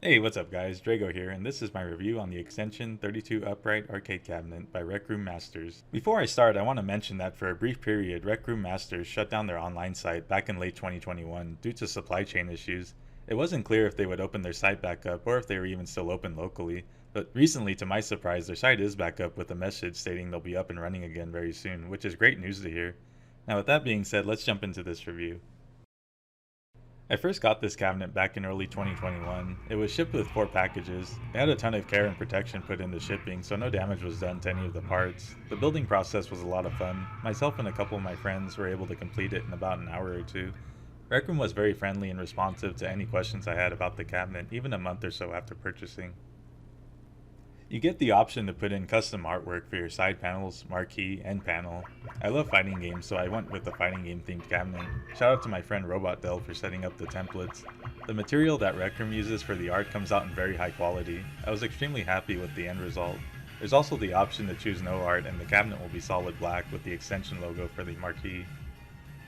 Hey, what's up guys? Drago here, and this is my review on the Xtension 32 Upright Arcade Cabinet by Rec Room Masters. Before I start, I want to mention that for a brief period, Rec Room Masters shut down their online site back in late 2021 due to supply chain issues. It wasn't clear if they would open their site back up or if they were even still open locally, but recently, to my surprise, their site is back up with a message stating they'll be up and running again very soon, which is great news to hear. Now with that being said, let's jump into this review. I first got this cabinet back in early 2021. It was shipped with 4 packages. It had a ton of care and protection put into shipping, so no damage was done to any of the parts. The building process was a lot of fun. Myself and a couple of my friends were able to complete it in about an hour or two. Rec Room was very friendly and responsive to any questions I had about the cabinet, even a month or so after purchasing. You get the option to put in custom artwork for your side panels, marquee, and panel. I love fighting games, so I went with the fighting game themed cabinet. Shout out to my friend Robot Dell for setting up the templates. The material that Rec Room uses for the art comes out in very high quality. I was extremely happy with the end result. There's also the option to choose no art, and the cabinet will be solid black with the Xtension logo for the marquee.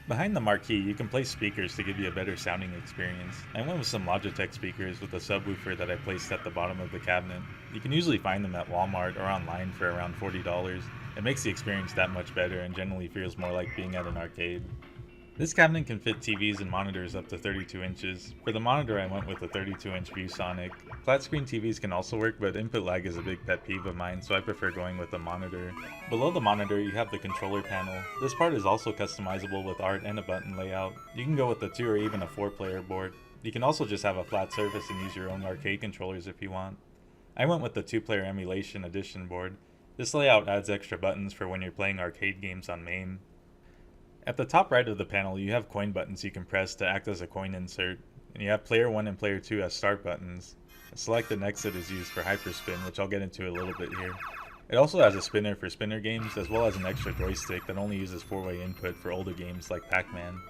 Behind the marquee, you can place speakers to give you a better sounding experience. I went with some Logitech speakers with a subwoofer that I placed at the bottom of the cabinet. You can usually find them at Walmart or online for around $40. It makes the experience that much better and generally feels more like being at an arcade. This cabinet can fit TVs and monitors up to 32 inches. For the monitor, I went with a 32-inch ViewSonic. Flat screen TVs can also work, but input lag is a big pet peeve of mine, so I prefer going with a monitor. Below the monitor, you have the controller panel. This part is also customizable with art and a button layout. You can go with a 2 or even a 4-player board. You can also just have a flat surface and use your own arcade controllers if you want. I went with the 2-player emulation edition board. This layout adds extra buttons for when you're playing arcade games on MAME. At the top right of the panel, you have coin buttons you can press to act as a coin insert, and you have player 1 and player 2 as start buttons. Select and exit is used for Hyperspin, which I'll get into a little bit here. It also has a spinner for spinner games, as well as an extra joystick that only uses 4-way input for older games like Pac-Man.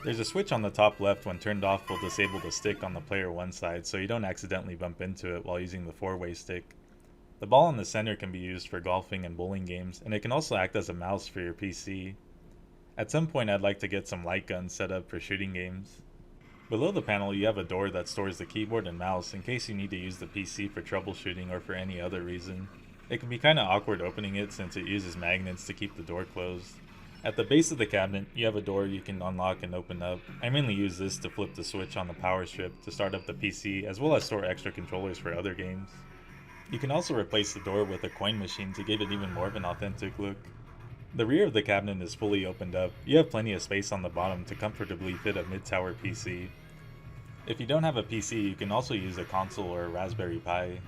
There's a switch on the top left. When turned off, will disable the stick on the player 1 side, so you don't accidentally bump into it while using the 4-way stick. The ball in the center can be used for golfing and bowling games, and it can also act as a mouse for your PC. At some point, I'd like to get some light guns set up for shooting games. Below the panel, you have a door that stores the keyboard and mouse in case you need to use the PC for troubleshooting or for any other reason. It can be kinda awkward opening it since it uses magnets to keep the door closed. At the base of the cabinet, you have a door you can unlock and open up. I mainly use this to flip the switch on the power strip to start up the PC, as well as store extra controllers for other games. You can also replace the door with a coin machine to give it even more of an authentic look. The rear of the cabinet is fully opened up. You have plenty of space on the bottom to comfortably fit a mid-tower PC. If you don't have a PC, you can also use a console or a Raspberry Pi.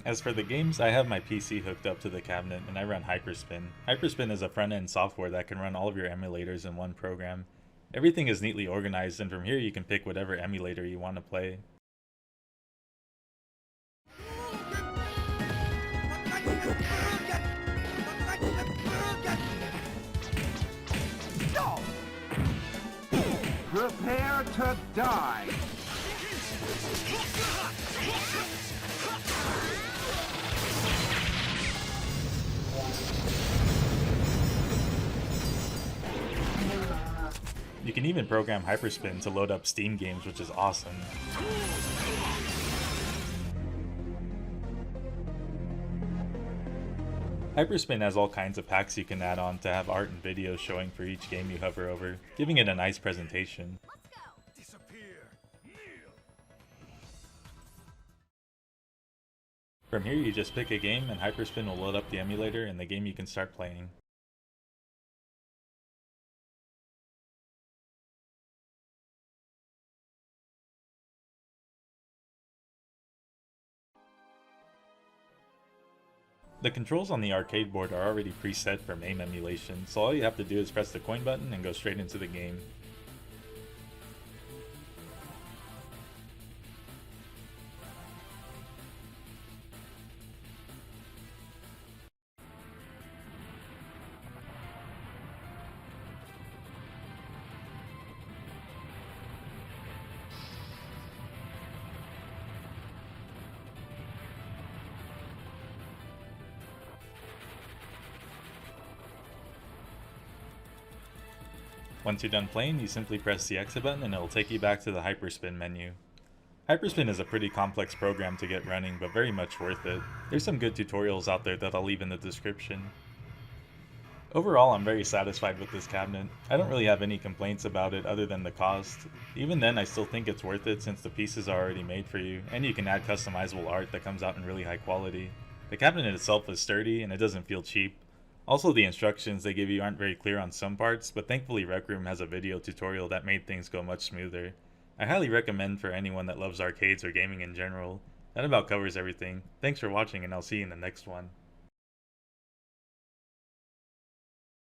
As for the games, I have my PC hooked up to the cabinet and I run Hyperspin. Hyperspin is a front-end software that can run all of your emulators in one program. Everything is neatly organized, and from here you can pick whatever emulator you want to play. Prepare to die! You can even program Hyperspin to load up Steam games, which is awesome. Hyperspin has all kinds of packs you can add on to have art and videos showing for each game you hover over, giving it a nice presentation. From here you just pick a game and Hyperspin will load up the emulator and the game you can start playing. The controls on the arcade board are already preset for MAME emulation, so all you have to do is press the coin button and go straight into the game. Once you're done playing, you simply press the exit button and it'll take you back to the Hyperspin menu. Hyperspin is a pretty complex program to get running, but very much worth it. There's some good tutorials out there that I'll leave in the description. Overall, I'm very satisfied with this cabinet. I don't really have any complaints about it other than the cost. Even then, I still think it's worth it since the pieces are already made for you, and you can add customizable art that comes out in really high quality. The cabinet itself is sturdy, and it doesn't feel cheap. Also, the instructions they give you aren't very clear on some parts, but thankfully Rec Room has a video tutorial that made things go much smoother. I highly recommend for anyone that loves arcades or gaming in general. That about covers everything. Thanks for watching, and I'll see you in the next one.